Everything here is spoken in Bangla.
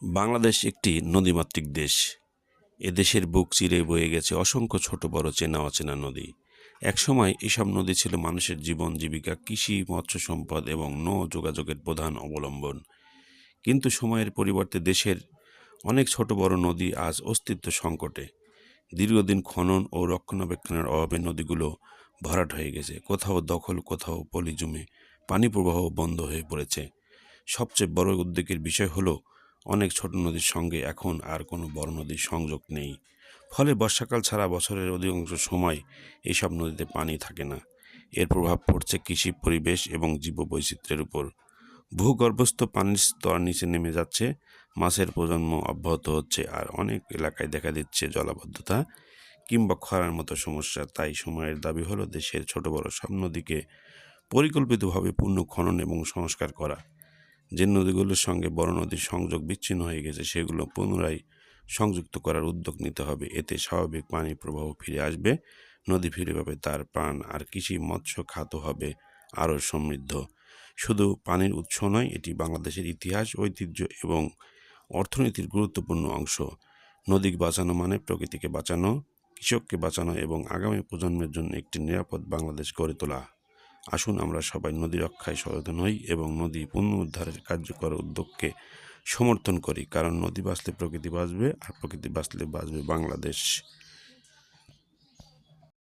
বাংলাদেশ একটি নদীমাতৃক দেশ। এদেশের বুক চিরে বয়ে গেছে অসংখ্য ছোট বড় চেনা অচেনা নদী। একসময় এসব নদী ছিল মানুষের জীবন জীবিকা, কৃষি, মৎস্য সম্পদ এবং নৌ যোগাযোগের প্রধান অবলম্বন। কিন্তু সময়ের পরিবর্তে দেশের অনেক ছোট বড় নদী আজ অস্তিত্ব সংকটে। দীর্ঘদিন খনন ও রক্ষণাবেক্ষণের অভাবে নদীগুলো ভরাট হয়ে গেছে, কোথাও দখল, কোথাও পলি জমে পানি প্রবাহ বন্ধ হয়ে পড়েছে। সবচেয়ে বড় উদ্বেগের বিষয় হলো অনেক ছোট নদীর সঙ্গে এখন আর কোনো বড় নদীর সংযোগ নেই। ফলে বর্ষাকাল ছাড়া বছরের অধিকাংশ সময় এইসব নদীতে পানি থাকে না। এর প্রভাব পড়ছে কৃষি, পরিবেশ এবং জীববৈচিত্র্যের উপর। ভূগর্ভস্থ পানির স্তর নিচে নেমে যাচ্ছে, মাছের প্রজন্ম অব্যাহত হচ্ছে, আর অনেক এলাকায় দেখা দিচ্ছে জলাবদ্ধতা কিংবা খরার মতো সমস্যা। তাই সময়ের দাবি হলো দেশের ছোট বড় সব নদীকে পরিকল্পিতভাবে পুনঃখনন এবং সংস্কার করা। যে নদীগুলোর সঙ্গে বড় নদীর সংযোগ বিচ্ছিন্ন হয়ে গেছে সেগুলো পুনরায় সংযুক্ত করার উদ্যোগ নিতে হবে। এতে স্বাভাবিক পানির প্রবাহ ফিরে আসবে, নদী ফিরে পাবে তার প্রাণ, আর কৃষি মৎস্য খাত হবে আরও সমৃদ্ধ। শুধু পানির উৎস নয়, এটি বাংলাদেশের ইতিহাস, ঐতিহ্য এবং অর্থনীতির গুরুত্বপূর্ণ অংশ। নদী বাঁচানো মানে প্রকৃতিকে বাঁচানো, কৃষককে বাঁচানো এবং আগামী প্রজন্মের জন্য একটি নিরাপদ বাংলাদেশ গড়ে তোলা। আসুন আমরা সবাই নদী রক্ষায় সচেতন হই এবং নদী পুনরুদ্ধারের কার্যকর উদ্যোগকে সমর্থন করি, কারণ নদী বাঁচলে প্রকৃতি বাঁচবে, আর প্রকৃতি বাঁচলে বাঁচবে বাংলাদেশ।